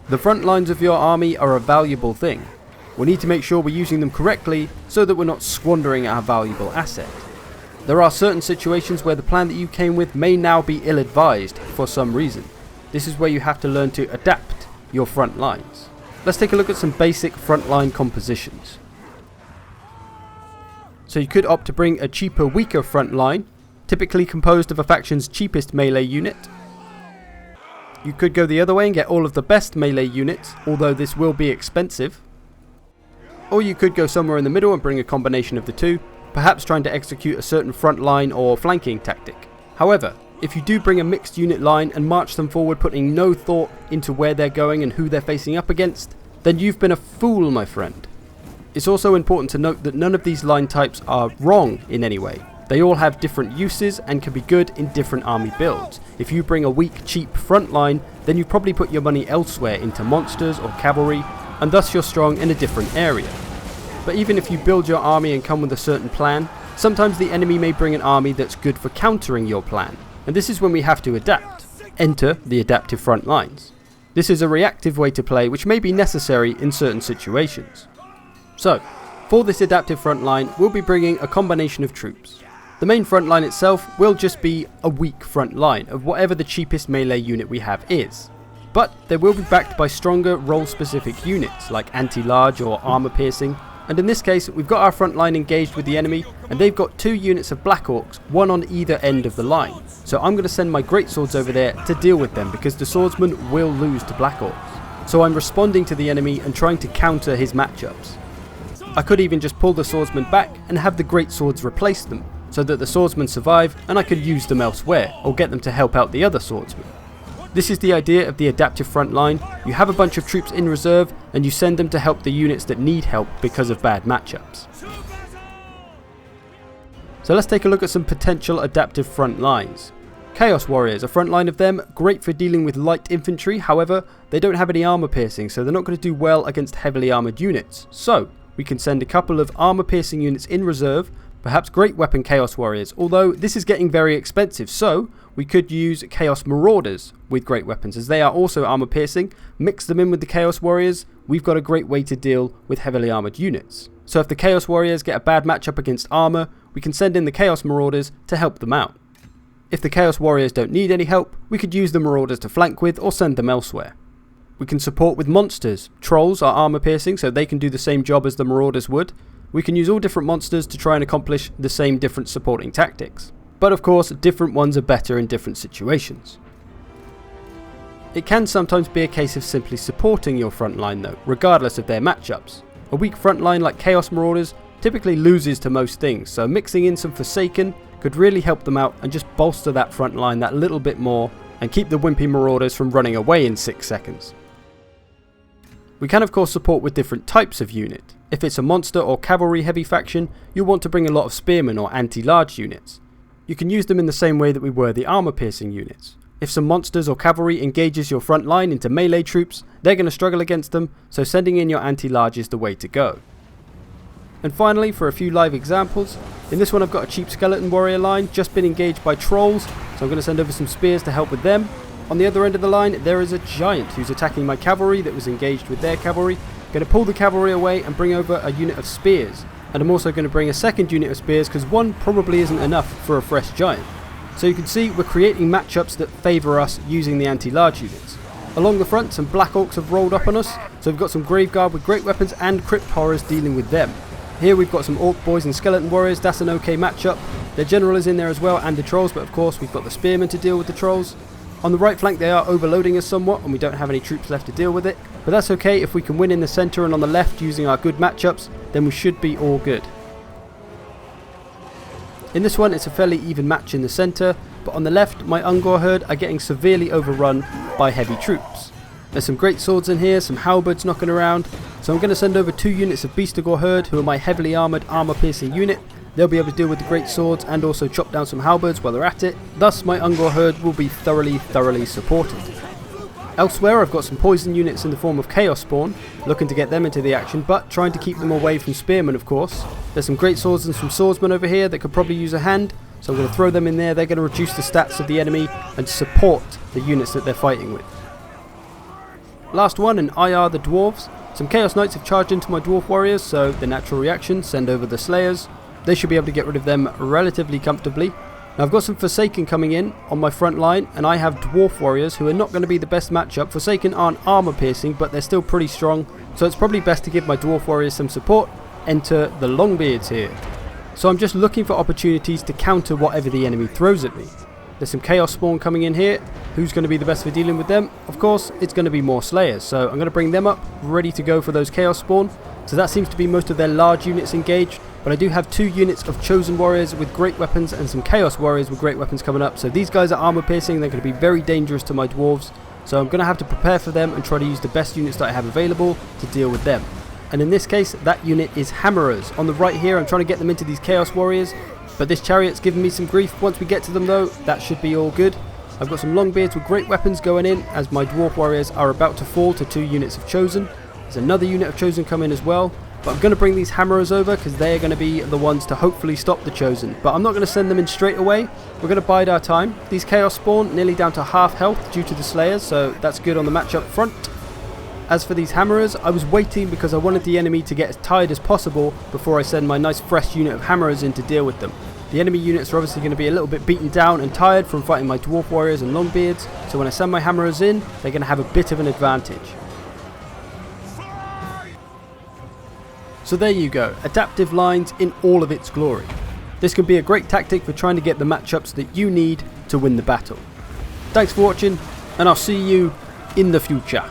The front lines of your army are a valuable thing. We need to make sure we're using them correctly so that we're not squandering our valuable asset. There are certain situations where the plan that you came with may now be ill-advised for some reason. This is where you have to learn to adapt your front lines. Let's take a look at some basic frontline compositions. So you could opt to bring a cheaper, weaker front line, typically composed of a faction's cheapest melee unit. You could go the other way and get all of the best melee units, although this will be expensive. Or you could go somewhere in the middle and bring a combination of the two, perhaps trying to execute a certain front line or flanking tactic. However, if you do bring a mixed unit line and march them forward putting no thought into where they're going and who they're facing up against, then you've been a fool, my friend. It's also important to note that none of these line types are wrong in any way. They all have different uses and can be good in different army builds. If you bring a weak, cheap front line, then you probably put your money elsewhere into monsters or cavalry, and thus you're strong in a different area. But even if you build your army and come with a certain plan, sometimes the enemy may bring an army that's good for countering your plan, and this is when we have to adapt. Enter the adaptive front lines. This is a reactive way to play which may be necessary in certain situations. So, for this adaptive front line, we'll be bringing a combination of troops. The main front line itself will just be a weak front line of whatever the cheapest melee unit we have is. But they will be backed by stronger role-specific units like anti-large or armor-piercing, and in this case we've got our front line engaged with the enemy and they've got 2 units of Black Orcs, one on either end of the line. So I'm going to send my greatswords over there to deal with them because the swordsman will lose to Black Orcs. So I'm responding to the enemy and trying to counter his matchups. I could even just pull the swordsman back and have the greatswords replace them, so that the swordsmen survive and I could use them elsewhere, or get them to help out the other swordsmen. This is the idea of the adaptive front line. You have a bunch of troops in reserve and you send them to help the units that need help because of bad matchups. So let's take a look at some potential adaptive front lines. Chaos Warriors, a front line of them, great for dealing with light infantry, however they don't have any armor piercing, so they're not going to do well against heavily armoured units. So we can send a couple of armor piercing units in reserve, perhaps Great Weapon Chaos Warriors, although this is getting very expensive, so we could use Chaos Marauders with Great Weapons as they are also armor piercing, mix them in with the Chaos Warriors, we've got a great way to deal with heavily armoured units. So if the Chaos Warriors get a bad matchup against armor, we can send in the Chaos Marauders to help them out. If the Chaos Warriors don't need any help, we could use the Marauders to flank with or send them elsewhere. We can support with monsters. Trolls are armor piercing, so they can do the same job as the Marauders would. We can use all different monsters to try and accomplish the same different supporting tactics. But of course, different ones are better in different situations. It can sometimes be a case of simply supporting your front line though, regardless of their matchups. A weak front line like Chaos Marauders typically loses to most things, so mixing in some Forsaken could really help them out and just bolster that front line that little bit more and keep the wimpy Marauders from running away in 6 seconds. We can of course support with different types of unit. If it's a monster or cavalry heavy faction, you'll want to bring a lot of spearmen or anti-large units. You can use them in the same way that we were the armor piercing units. If some monsters or cavalry engages your front line into melee troops, they're going to struggle against them, so sending in your anti-large is the way to go. And finally, for a few live examples, in this one I've got a cheap skeleton warrior line, just been engaged by trolls, so I'm going to send over some spears to help with them. On the other end of the line, there is a giant who's attacking my cavalry that was engaged with their cavalry. Going to pull the cavalry away and bring over a unit of spears. And I'm also going to bring a second unit of spears because one probably isn't enough for a fresh giant. So you can see we're creating matchups that favour us using the anti-large units. Along the front, some Black Orcs have rolled up on us, so we've got some Graveguard with Great Weapons and Crypt Horrors dealing with them. Here we've got some Orc Boys and Skeleton Warriors, that's an okay matchup. Their General is in there as well, and the Trolls, but of course we've got the Spearmen to deal with the Trolls. On the right flank they are overloading us somewhat and we don't have any troops left to deal with it, but that's okay. If we can win in the centre and on the left using our good matchups, then we should be all good. In this one it's a fairly even match in the centre, but on the left my Ungor herd are getting severely overrun by heavy troops. There's some great swords in here, some halberds knocking around, so I'm going to send over 2 units of Beastigor herd who are my heavily armoured armour piercing unit. They'll be able to deal with the great swords and also chop down some halberds while they're at it. Thus my Ungor herd will be thoroughly supported. Elsewhere I've got some poison units in the form of Chaos Spawn, looking to get them into the action but trying to keep them away from spearmen of course. There's some great swords and some swordsmen over here that could probably use a hand, so I'm going to throw them in there. They're going to reduce the stats of the enemy and support the units that they're fighting with. Last one, and IR the dwarves. Some Chaos Knights have charged into my dwarf warriors, so the natural reaction, send over the Slayers. They should be able to get rid of them relatively comfortably. Now I've got some Forsaken coming in on my front line, and I have dwarf warriors who are not going to be the best matchup. Forsaken aren't armor piercing, but they're still pretty strong, so it's probably best to give my dwarf warriors some support. Enter the Longbeards here. So I'm just looking for opportunities to counter whatever the enemy throws at me. There's some Chaos Spawn coming in here. Who's going to be the best for dealing with them? Of course, it's going to be more Slayers. So I'm going to bring them up, ready to go for those Chaos Spawn. So that seems to be most of their large units engaged. But I do have 2 units of Chosen Warriors with great weapons and some Chaos Warriors with great weapons coming up. So these guys are armor piercing. They're going to be very dangerous to my dwarves. So I'm going to have to prepare for them and try to use the best units that I have available to deal with them. And in this case, that unit is Hammerers. On the right here, I'm trying to get them into these Chaos Warriors. But this chariot's giving me some grief. Once we get to them though, that should be all good. I've got some Longbeards with great weapons going in as my Dwarf Warriors are about to fall to 2 units of Chosen. There's another unit of Chosen coming as well. But I'm going to bring these Hammerers over because they're going to be the ones to hopefully stop the Chosen. But I'm not going to send them in straight away. We're going to bide our time. These Chaos Spawn nearly down to half health due to the Slayers, so that's good on the matchup front. As for these Hammerers, I was waiting because I wanted the enemy to get as tired as possible before I send my nice fresh unit of Hammerers in to deal with them. The enemy units are obviously going to be a little bit beaten down and tired from fighting my Dwarf Warriors and Longbeards, so when I send my Hammerers in, they're going to have a bit of an advantage. So there you go, adaptive lines in all of its glory. This can be a great tactic for trying to get the matchups that you need to win the battle. Thanks for watching, and I'll see you in the future.